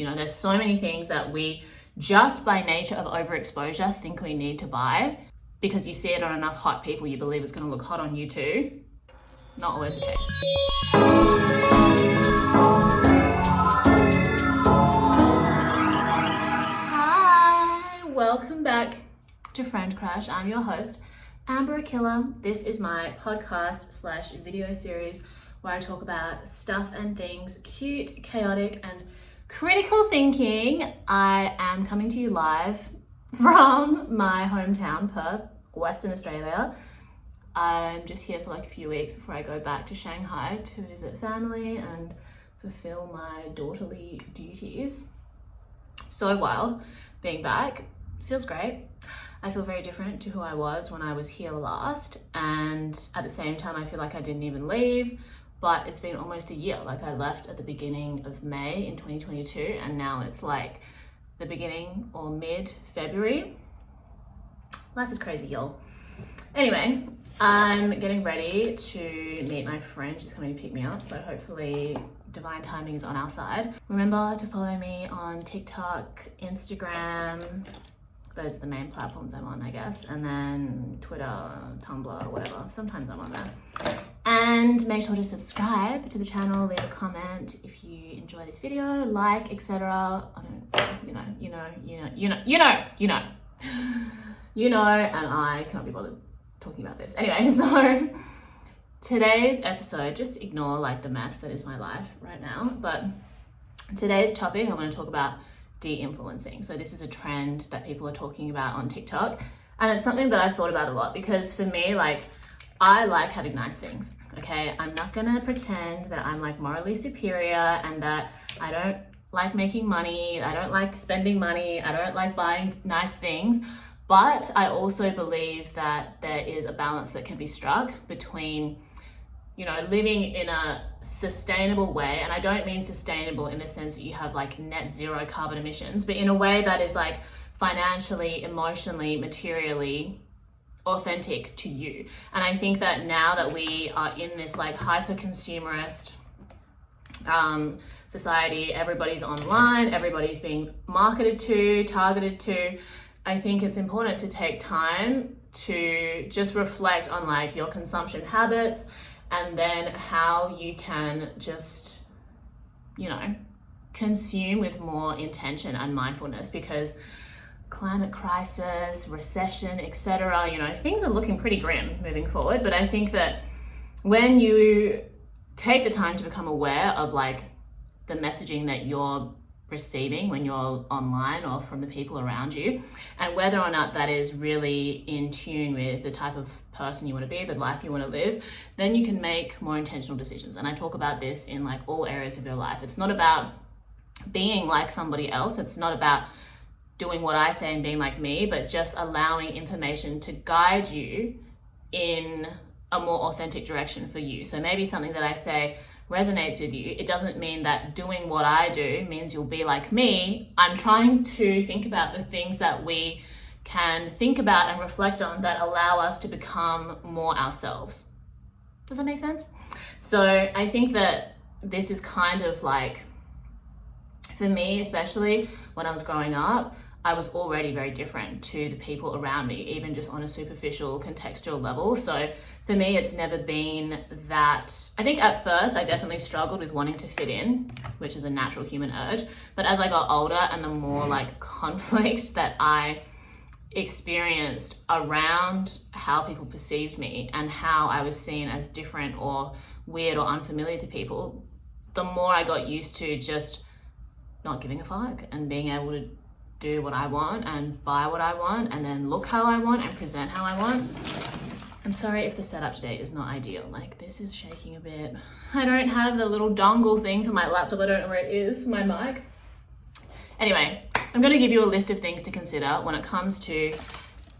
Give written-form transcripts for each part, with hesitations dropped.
You know, there's so many things that we just by nature of overexposure think we need to buy because you see it on enough hot people, you believe it's going to look hot on you too. Not always the case. Hi, welcome back to Friend Crush. I'm your host, Amber Akilla. This is my podcast / video series where I talk about stuff and things cute, chaotic, and critical thinking. I am coming to you live from my hometown, Perth, Western Australia. I'm just here for like a few weeks before I go back to Shanghai to visit family and fulfill my daughterly duties. So wild being back. Feels great. I feel very different to who I was when I was here last, and at the same time I feel like I didn't even leave, but it's been almost a year. Like I left at the beginning of May in 2022 and now it's like the beginning or mid-February. Life is crazy, y'all. Anyway, I'm getting ready to meet my friend. She's coming to pick me up, so hopefully divine timing is on our side. Remember to follow me on TikTok, Instagram. Those are the main platforms I'm on, I guess. And then Twitter, Tumblr, whatever. Sometimes I'm on there. And make sure to subscribe to the channel, leave a comment if you enjoy this video, like, etc. I don't, you know, and I cannot be bothered talking about this. Anyway, so today's episode, just ignore like the mess that is my life right now. But today's topic, I want to talk about de-influencing. So this is a trend that people are talking about on TikTok. And it's something that I've thought about a lot because for me, like, I like having nice things, okay? I'm not gonna pretend that I'm like morally superior and that I don't like making money, I don't like spending money, I don't like buying nice things. But I also believe that there is a balance that can be struck between, you know, living in a sustainable way. And I don't mean sustainable in the sense that you have like net zero carbon emissions, but in a way that is like financially, emotionally, materially authentic to you. And I think that now that we are in this like hyper consumerist society, everybody's online, everybody's being marketed to, targeted to, I think it's important to take time to just reflect on like your consumption habits and then how you can just, you know, consume with more intention and mindfulness, because climate crisis, recession, etc., you know, things are looking pretty grim moving forward. But I think that when you take the time to become aware of like the messaging that you're receiving when you're online or from the people around you, and whether or not that is really in tune with the type of person you want to be, the life you want to live, then you can make more intentional decisions. And I talk about this in like all areas of your life. It's not about being like somebody else. It's not about doing what I say and being like me, but just allowing information to guide you in a more authentic direction for you. So maybe something that I say resonates with you. It doesn't mean that doing what I do means you'll be like me. I'm trying to think about the things that we can think about and reflect on that allow us to become more ourselves. Does that make sense? So I think that this is kind of like, for me, especially when I was growing up, I was already very different to the people around me, even just on a superficial contextual level. So for me, it's never been that. I think at first I definitely struggled with wanting to fit in, which is a natural human urge. But as I got older and the more like conflict that I experienced around how people perceived me and how I was seen as different or weird or unfamiliar to people, the more I got used to just not giving a fuck and being able to do what I want and buy what I want and then look how I want and present how I want. I'm sorry if the setup today is not ideal. Like, this is shaking a bit. I don't have the little dongle thing for my laptop. I don't know where it is for my mic. Anyway, I'm going to give you a list of things to consider when it comes to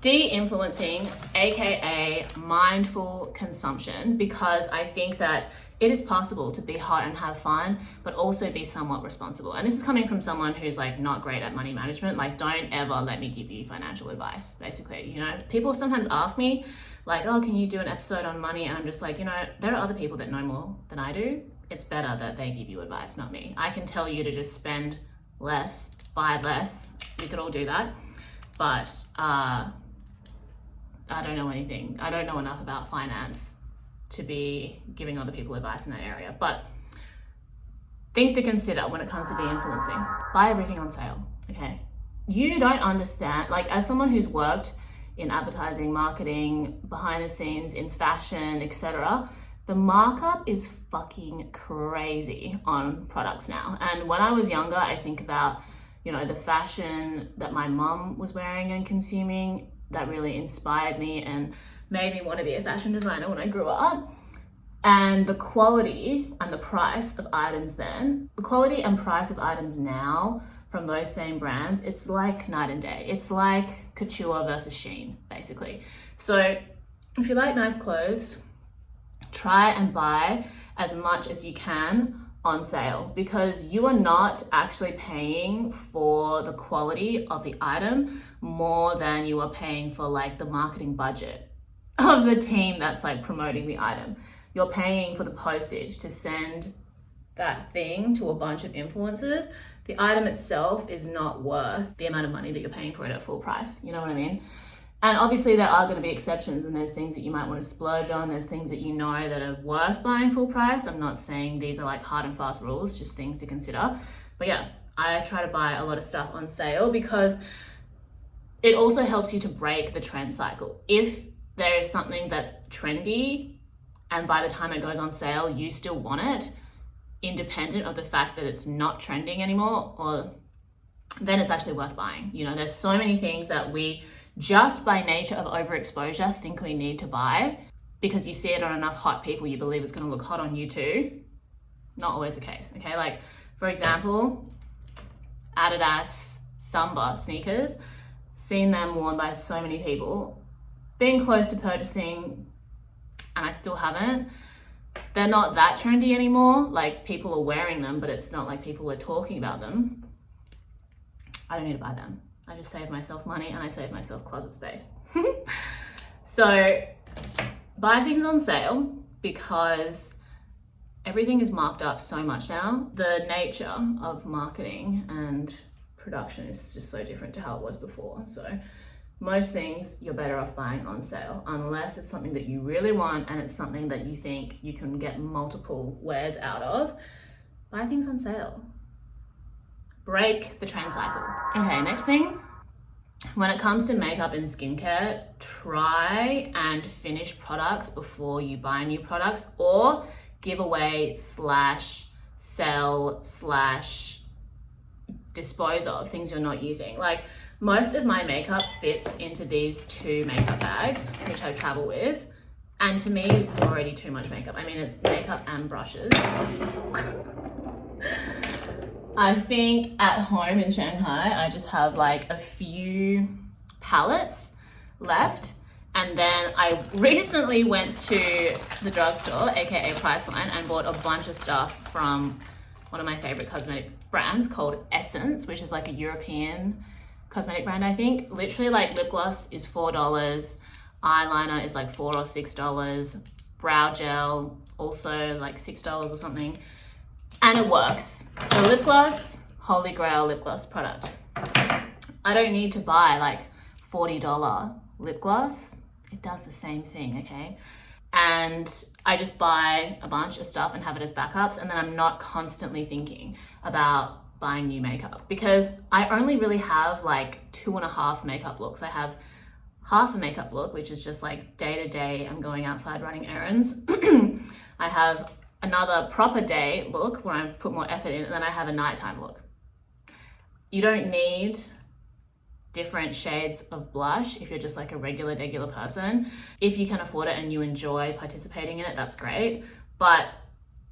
de-influencing, aka mindful consumption, because I think that it is possible to be hot and have fun, but also be somewhat responsible. And this is coming from someone who's like not great at money management. Like, don't ever let me give you financial advice, basically. You know, people sometimes ask me like, oh, can you do an episode on money? And I'm just like, you know, there are other people that know more than I do. It's better that they give you advice, not me. I can tell you to just spend less, buy less. We could all do that. But I don't know anything. I don't know enough about finance to be giving other people advice in that area. But things to consider when it comes to de-influencing. Buy everything on sale, okay? You don't understand, like as someone who's worked in advertising, marketing, behind the scenes, in fashion, etc., the markup is fucking crazy on products now. And when I was younger, I think about, you know, the fashion that my mum was wearing and consuming that really inspired me and made me want to be a fashion designer when I grew up. And the quality and the price of items then, the quality and price of items now from those same brands, it's like night and day. It's like couture versus Shein, basically. So if you like nice clothes, try and buy as much as you can on sale, because you are not actually paying for the quality of the item more than you are paying for like the marketing budget of the team that's like promoting the item. You're paying for the postage to send that thing to a bunch of influencers. The item itself is not worth the amount of money that you're paying for it at full price. You know what I mean? And obviously there are going to be exceptions, and there's things that you might want to splurge on. There's things that you know that are worth buying full price. I'm not saying these are like hard and fast rules, just things to consider. But yeah, I try to buy a lot of stuff on sale because it also helps you to break the trend cycle. If there is something that's trendy and by the time it goes on sale, you still want it, independent of the fact that it's not trending anymore, or then it's actually worth buying. You know, there's so many things that we just by nature of overexposure think we need to buy because you see it on enough hot people, you believe it's going to look hot on you too. Not always the case, okay? Like, for example, Adidas Samba sneakers, seen them worn by so many people, being close to purchasing, and I still haven't. They're not that trendy anymore. Like, people are wearing them, but it's not like people are talking about them. I don't need to buy them. I just save myself money and I save myself closet space. So buy things on sale because everything is marked up so much now. The nature of marketing and production is just so different to how it was before. So most things you're better off buying on sale, unless it's something that you really want and it's something that you think you can get multiple wears out of. Buy things on sale. Break the trend cycle. Okay, next thing. When it comes to makeup and skincare, try and finish products before you buy new products, or give away / sell / dispose of things you're not using. Like, most of my makeup fits into these 2 makeup bags, which I travel with. And to me, this is already too much makeup. I mean, it's makeup and brushes. I think at home in Shanghai, I just have like a few palettes left. And then I recently went to the drugstore, aka Priceline, and bought a bunch of stuff from one of my favorite cosmetic brands called Essence, which is like a European cosmetic brand, I think. Literally, like, lip gloss is $4, eyeliner is like $4 or $6, brow gel also like $6 or something. And it works. The lip gloss, holy grail lip gloss product. I don't need to buy like $40 lip gloss. It does the same thing, okay? And I just buy a bunch of stuff and have it as backups, and then I'm not constantly thinking about buying new makeup, because I only really have like 2.5 makeup looks. I have half a makeup look, which is just like day to day, I'm going outside running errands. I have another proper day look where I put more effort in, and then I have a nighttime look. You don't need different shades of blush if you're just like a regular person. If you can afford it and you enjoy participating in it, that's great, but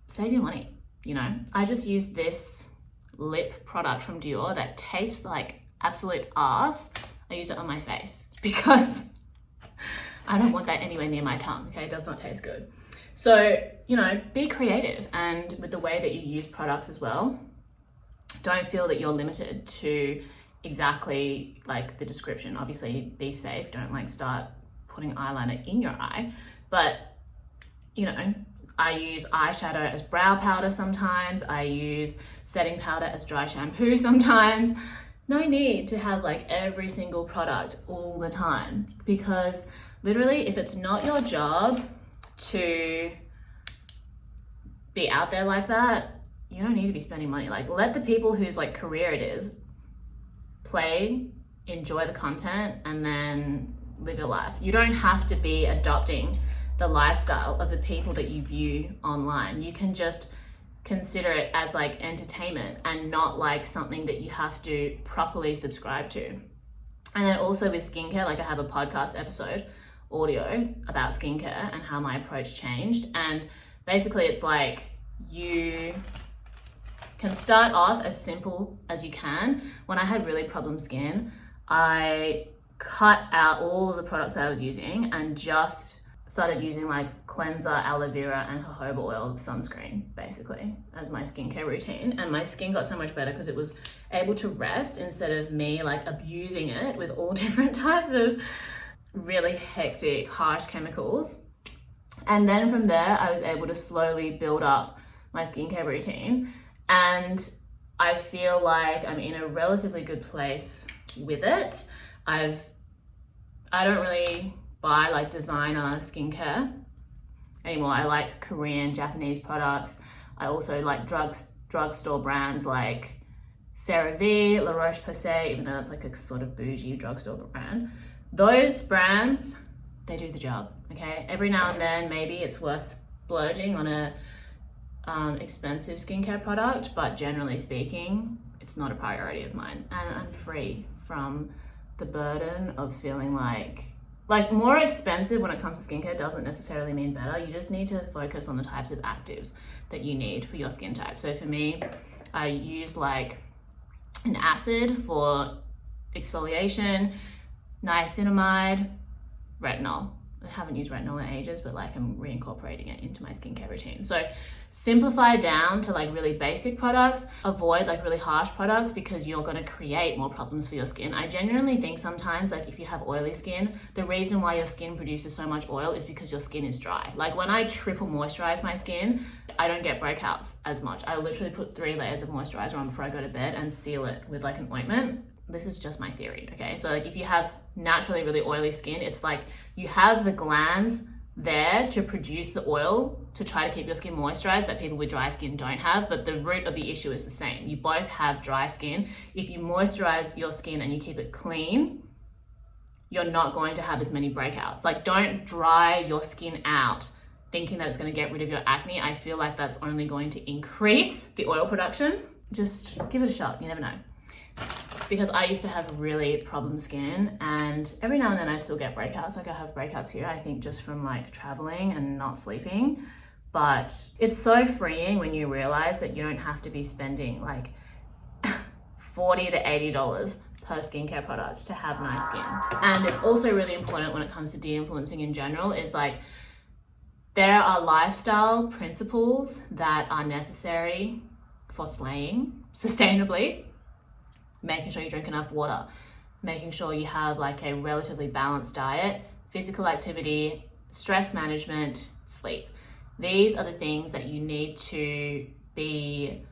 save your money, you know? I just use this lip product from Dior that tastes like absolute ass. I use it on my face because I don't want that anywhere near my tongue, okay? It does not taste good. So, you know, be creative, and with the way that you use products as well, don't feel that you're limited to exactly like the description. Obviously, be safe. Don't like start putting eyeliner in your eye, but you know, I use eyeshadow as brow powder sometimes. I use setting powder as dry shampoo sometimes. No need to have like every single product all the time, because literally if it's not your job to be out there like that, you don't need to be spending money. Like, let the people whose like career it is play, enjoy the content, and then live your life. You don't have to be adopting the lifestyle of the people that you view online. You can just consider it as like entertainment and not like something that you have to properly subscribe to. And then also with skincare, like I have a podcast episode audio about skincare and how my approach changed. And basically it's like you can start off as simple as you can. When I had really problem skin, I cut out all of the products that I was using and just started using like cleanser, aloe vera, and jojoba oil sunscreen basically as my skincare routine. And my skin got so much better because it was able to rest instead of me like abusing it with all different types of really hectic, harsh chemicals. And then from there, I was able to slowly build up my skincare routine. And I feel like I'm in a relatively good place with it. I don't really buy like designer skincare anymore. I like Korean, Japanese products. I also like drugstore brands like CeraVe, La Roche-Posay, even though that's like a sort of bougie drugstore brand. Those brands, they do the job, okay? Every now and then, maybe it's worth splurging on a expensive skincare product, but generally speaking, it's not a priority of mine. And I'm free from the burden of feeling like more expensive when it comes to skincare doesn't necessarily mean better. You just need to focus on the types of actives that you need for your skin type. So for me, I use like an acid for exfoliation, niacinamide, retinol. I haven't used retinol in ages, but like I'm reincorporating it into my skincare routine. So simplify down to like really basic products, avoid like really harsh products because you're going to create more problems for your skin. I genuinely think sometimes like if you have oily skin, the reason why your skin produces so much oil is because your skin is dry. Like when I triple moisturize my skin, I don't get breakouts as much. I literally put 3 layers of moisturizer on before I go to bed and seal it with like an ointment. This is just my theory, okay? So like if you have naturally really oily skin, it's like you have the glands there to produce the oil to try to keep your skin moisturized that people with dry skin don't have, but the root of the issue is the same. You both have dry skin. If you moisturize your skin and you keep it clean, you're not going to have as many breakouts. Like don't dry your skin out thinking that it's going to get rid of your acne. I feel like that's only going to increase the oil production. Just give it a shot, you never know. Because I used to have really problem skin and every now and then I still get breakouts. Like I have breakouts here, I think just from like traveling and not sleeping. But it's so freeing when you realize that you don't have to be spending like $40 to $80 per skincare product to have nice skin. And it's also really important when it comes to de-influencing in general is like there are lifestyle principles that are necessary for slaying sustainably. Making sure you drink enough water, making sure you have like a relatively balanced diet, physical activity, stress management, sleep. These are the things that you need to be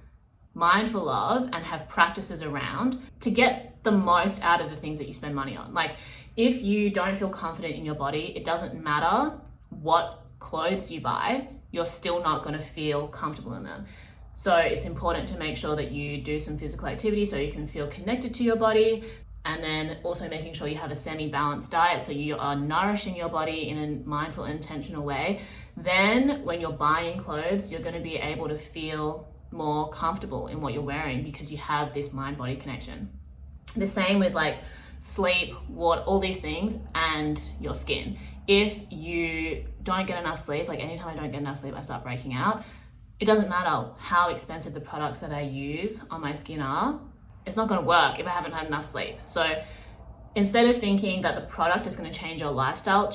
mindful of and have practices around to get the most out of the things that you spend money on. Like if you don't feel confident in your body, it doesn't matter what clothes you buy, you're still not going to feel comfortable in them. So it's important to make sure that you do some physical activity so you can feel connected to your body, and then also making sure you have a semi-balanced diet so you are nourishing your body in a mindful, intentional way. Then when you're buying clothes, you're going to be able to feel more comfortable in what you're wearing because you have this mind-body connection. The same with like sleep, water, all these things, and your skin. If you don't get enough sleep, like anytime I don't get enough sleep, I start breaking out. It doesn't matter how expensive the products that I use on my skin are, it's not going to work if I haven't had enough sleep. So instead of thinking that the product is going to change your lifestyle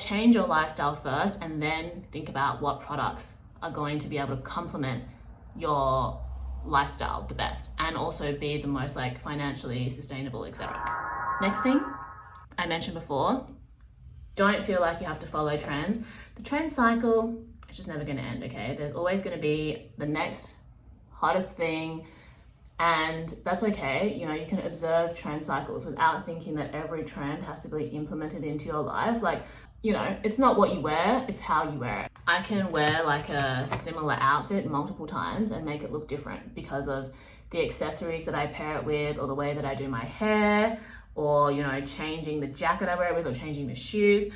first and then think about what products are going to be able to complement your lifestyle the best and also be the most like financially sustainable, etc. Next thing I mentioned before, don't feel like you have to follow trends. The trend cycle it's just never going to end, okay? There's always going to be the next hottest thing, and that's okay. You know, you can observe trend cycles without thinking that every trend has to be implemented into your life. Like, you know, it's not what you wear, it's how you wear it. I can wear like a similar outfit multiple times and make it look different because of the accessories that I pair it with, or the way that I do my hair, or, you know, changing the jacket I wear it with, or changing the shoes.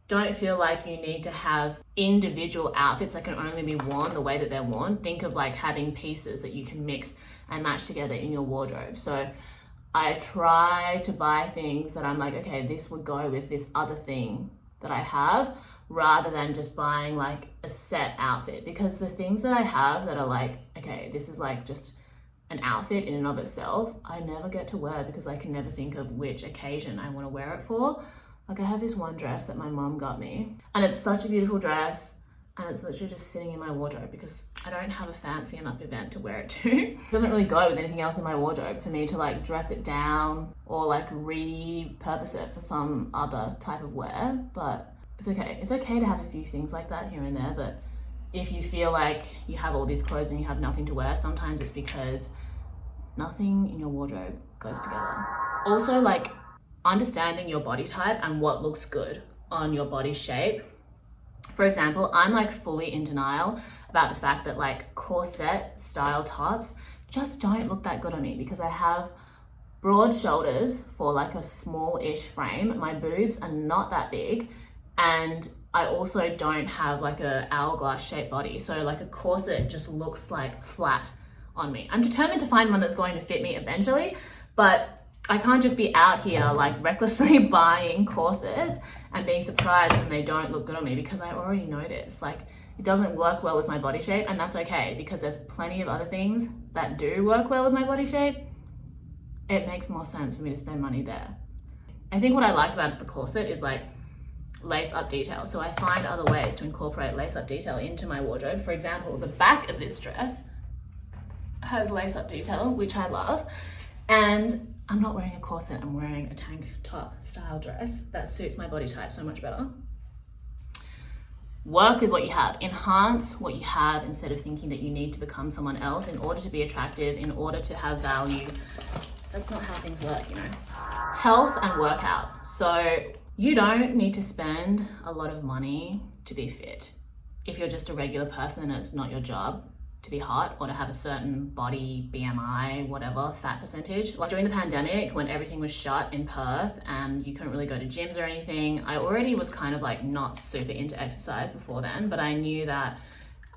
Don't feel like you need to have individual outfits that can only be worn the way that they're worn. Think of like having pieces that you can mix and match together in your wardrobe. So I try to buy things that I'm like, okay, this would go with this other thing that I have, rather than just buying like a set outfit. Because the things that I have that are like, okay, this is like just an outfit in and of itself, I never get to wear because I can never think of which occasion I want to wear it for. Like, I have this one dress that my mom got me, and it's such a beautiful dress, and it's literally just sitting in my wardrobe because I don't have a fancy enough event to wear it to. It doesn't really go with anything else in my wardrobe for me to like dress it down or like repurpose it for some other type of wear. But it's okay. It's okay to have a few things like that here and there, but if you feel like you have all these clothes and you have nothing to wear, sometimes it's because nothing in your wardrobe goes together. Also, like, understanding your body type and what looks good on your body shape. For example, I'm like fully in denial about the fact that like corset style tops just don't look that good on me because I have broad shoulders for like a small-ish frame. My boobs are not that big, and I also don't have like a hourglass shaped body. So like a corset just looks like flat on me. I'm determined to find one that's going to fit me eventually, but I can't just be out here like recklessly buying corsets and being surprised when they don't look good on me, because I already know this. Like, it doesn't work well with my body shape, and that's okay because there's plenty of other things that do work well with my body shape. It makes more sense for me to spend money there. I think what I like about the corset is like lace up detail. So I find other ways to incorporate lace up detail into my wardrobe. For example, the back of this dress has lace up detail, which I love. And I'm not wearing a corset, I'm wearing a tank top style dress that suits my body type so much better. Work with what you have, enhance what you have instead of thinking that you need to become someone else in order to be attractive, in order to have value. That's not how things work, you know. Health and workout. So you don't need to spend a lot of money to be fit. If you're just a regular person and it's not your job to be hot or to have a certain body, BMI, whatever, fat percentage. Like during the pandemic, when everything was shut in Perth and you couldn't really go to gyms or anything, I already was kind of like not super into exercise before then, but I knew that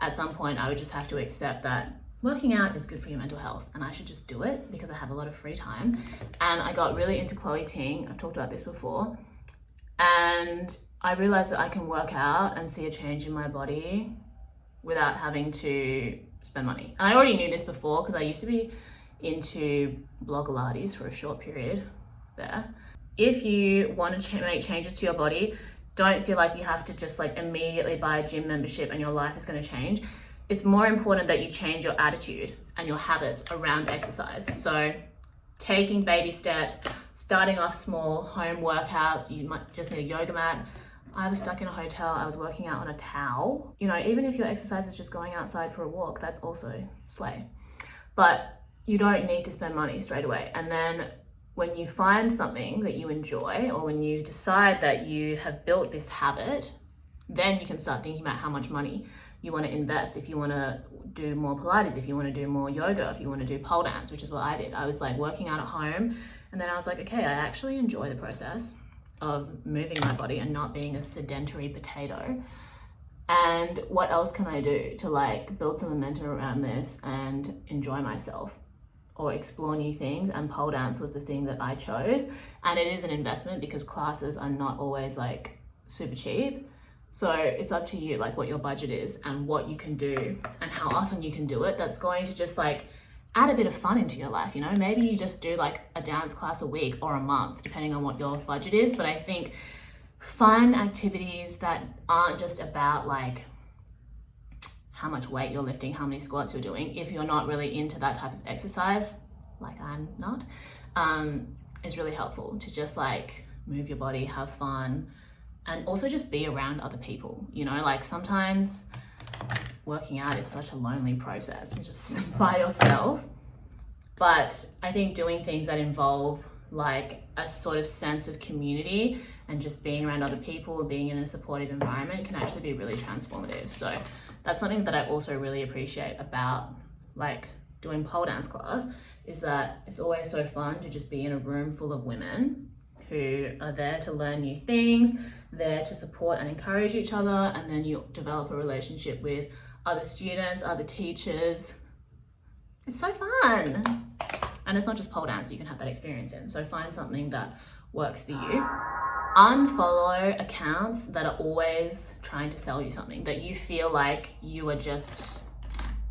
at some point I would just have to accept that working out is good for your mental health and I should just do it because I have a lot of free time. And I got really into Chloe Ting. I've talked about this before. And I realized that I can work out and see a change in my body without having to spend money. And I already knew this before because I used to be into Blogilates for a short period there. If you want to make changes to your body, don't feel like you have to just like immediately buy a gym membership and your life is going to change. It's more important that you change your attitude and your habits around exercise. So taking baby steps, starting off small home workouts. You might just need a yoga mat. I was stuck in a hotel, I was working out on a towel. You know, even if your exercise is just going outside for a walk, that's also slay. But you don't need to spend money straight away. And then when you find something that you enjoy, or when you decide that you have built this habit, then you can start thinking about how much money you want to invest. If you want to do more Pilates, if you want to do more yoga, if you want to do pole dance, which is what I did. I was like working out at home, and then I was like, okay, I actually enjoy the process of moving my body and not being a sedentary potato. And what else can I do to like build some momentum around this and enjoy myself or explore new things? And pole dance was the thing that I chose. And it is an investment because classes are not always like super cheap. So it's up to you, like what your budget is and what you can do and how often you can do it. That's going to just like add a bit of fun into your life, you know? Maybe you just do like a dance class a week or a month, depending on what your budget is. But I think fun activities that aren't just about like how much weight you're lifting, how many squats you're doing, if you're not really into that type of exercise, like I'm not, is really helpful to just like move your body, have fun, and also just be around other people. You know, like sometimes working out is such a lonely process, and just by yourself. But I think doing things that involve like a sort of sense of community and just being around other people, being in a supportive environment can actually be really transformative. So that's something that I also really appreciate about like doing pole dance class, is that it's always so fun to just be in a room full of women who are there to learn new things, there to support and encourage each other, and then you develop a relationship with other students, other teachers. It's so fun. And it's not just pole dance you can have that experience in. So find something that works for you. Unfollow accounts that are always trying to sell you something, that you feel like you are just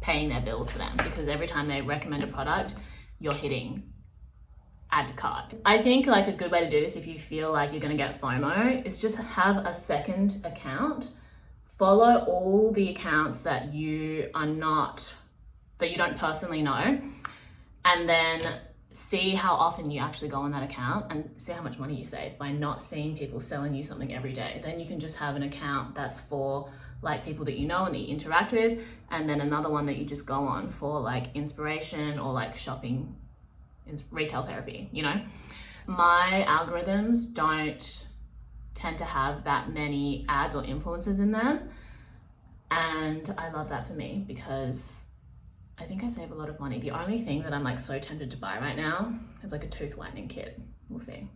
paying their bills for them, because every time they recommend a product, you're hitting add to cart. I think like a good way to do this, if you feel like you're gonna get FOMO, is just have a second account. Follow all the accounts that you don't personally know, and then see how often you actually go on that account and see how much money you save by not seeing people selling you something every day. Then you can just have an account that's for like people that you know and that you interact with, and then another one that you just go on for like inspiration or like shopping, retail therapy, you know? My algorithms don't tend to have that many ads or influencers in them, and I love that for me because I think I save a lot of money. The only thing that I'm like so tempted to buy right now is like a tooth whitening kit. We'll see.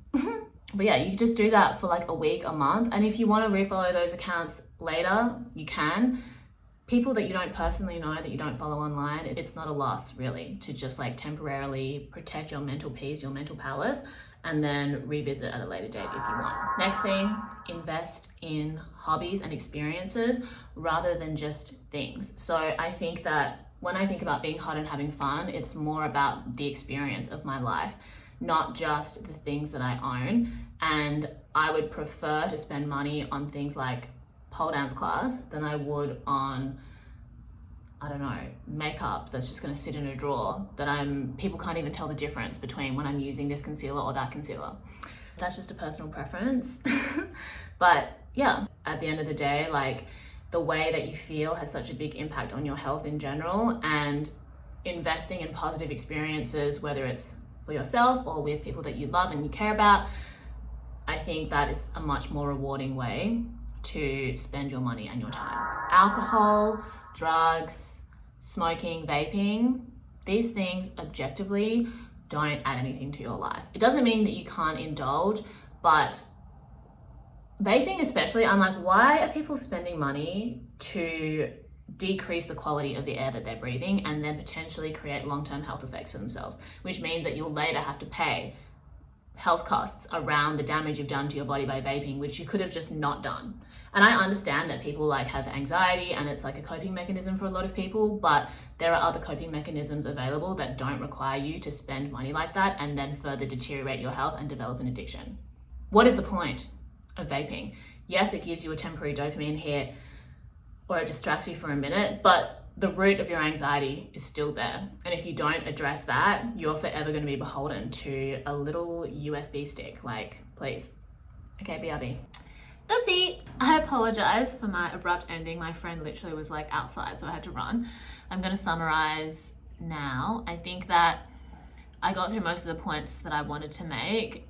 But yeah, you just do that for like a week, a month. And if you want to refollow those accounts later, you can. People that you don't personally know, that you don't follow online, it's not a loss really to just like temporarily protect your mental peace, your mental palace, and then revisit at a later date if you want. Next thing, invest in hobbies and experiences rather than just things. So I think that when I think about being hot and having fun, it's more about the experience of my life, not just the things that I own. And I would prefer to spend money on things like pole dance class than I would on, I don't know, makeup that's just gonna sit in a drawer that people can't even tell the difference between when I'm using this concealer or that concealer. That's just a personal preference. But yeah, at the end of the day, like the way that you feel has such a big impact on your health in general, and investing in positive experiences, whether it's for yourself or with people that you love and you care about, I think that is a much more rewarding way to spend your money and your time. Alcohol, drugs, smoking, vaping, these things objectively don't add anything to your life. It doesn't mean that you can't indulge, but vaping especially, I'm like, why are people spending money to decrease the quality of the air that they're breathing and then potentially create long-term health effects for themselves, which means that you'll later have to pay health costs around the damage you've done to your body by vaping, which you could have just not done. And I understand that people like have anxiety and it's like a coping mechanism for a lot of people, but there are other coping mechanisms available that don't require you to spend money like that and then further deteriorate your health and develop an addiction. What is the point of vaping? Yes, it gives you a temporary dopamine hit or it distracts you for a minute, but the root of your anxiety is still there. And if you don't address that, you're forever going to be beholden to a little USB stick. Like, please. Okay, BRB. Oopsie. I apologize for my abrupt ending. My friend literally was like outside, so I had to run. I'm going to summarize now. I think that I got through most of the points that I wanted to make.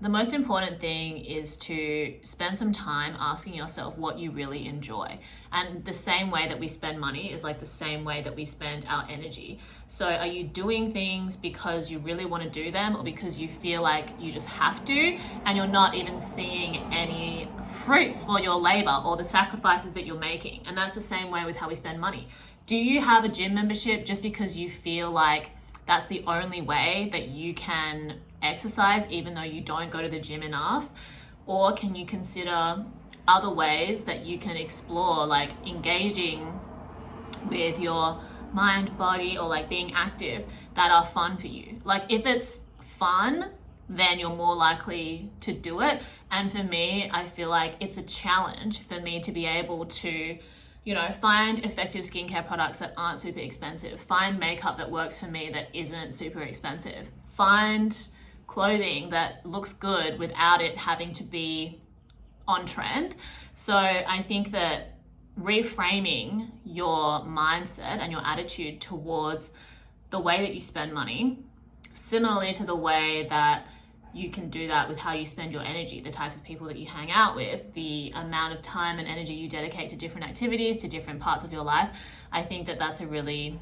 The most important thing is to spend some time asking yourself what you really enjoy. And the same way that we spend money is like the same way that we spend our energy. So are you doing things because you really want to do them or because you feel like you just have to and you're not even seeing any fruits for your labor or the sacrifices that you're making? And that's the same way with how we spend money. Do you have a gym membership just because you feel like that's the only way that you can exercise even though you don't go to the gym enough? Or can you consider other ways that you can explore, like engaging with your mind, body, or like being active that are fun for you? Like if it's fun, then you're more likely to do it. And for me, I feel like it's a challenge for me to be able to, you know, find effective skincare products that aren't super expensive, find makeup that works for me that isn't super expensive, find clothing that looks good without it having to be on trend. So I think that reframing your mindset and your attitude towards the way that you spend money, similarly to the way that you can do that with how you spend your energy, the type of people that you hang out with, the amount of time and energy you dedicate to different activities, to different parts of your life. I think that that's a really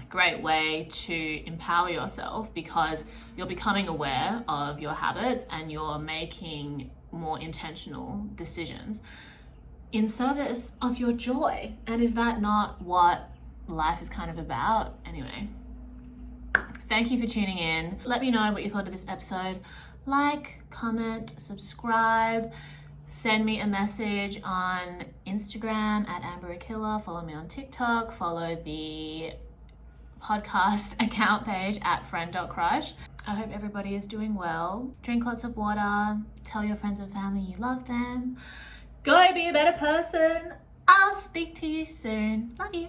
great way to empower yourself, because you're becoming aware of your habits and you're making more intentional decisions in service of your joy. And is that not what life is kind of about? Anyway, thank you for tuning in. Let me know what you thought of this episode. Like, comment, subscribe, send me a message on Instagram at Amber Akilla, follow me on TikTok, follow the podcast account page at friend.crush. I hope everybody is doing well. Drink lots of water, tell your friends and family you love them. Go be a better person. I'll speak to you soon. Love you.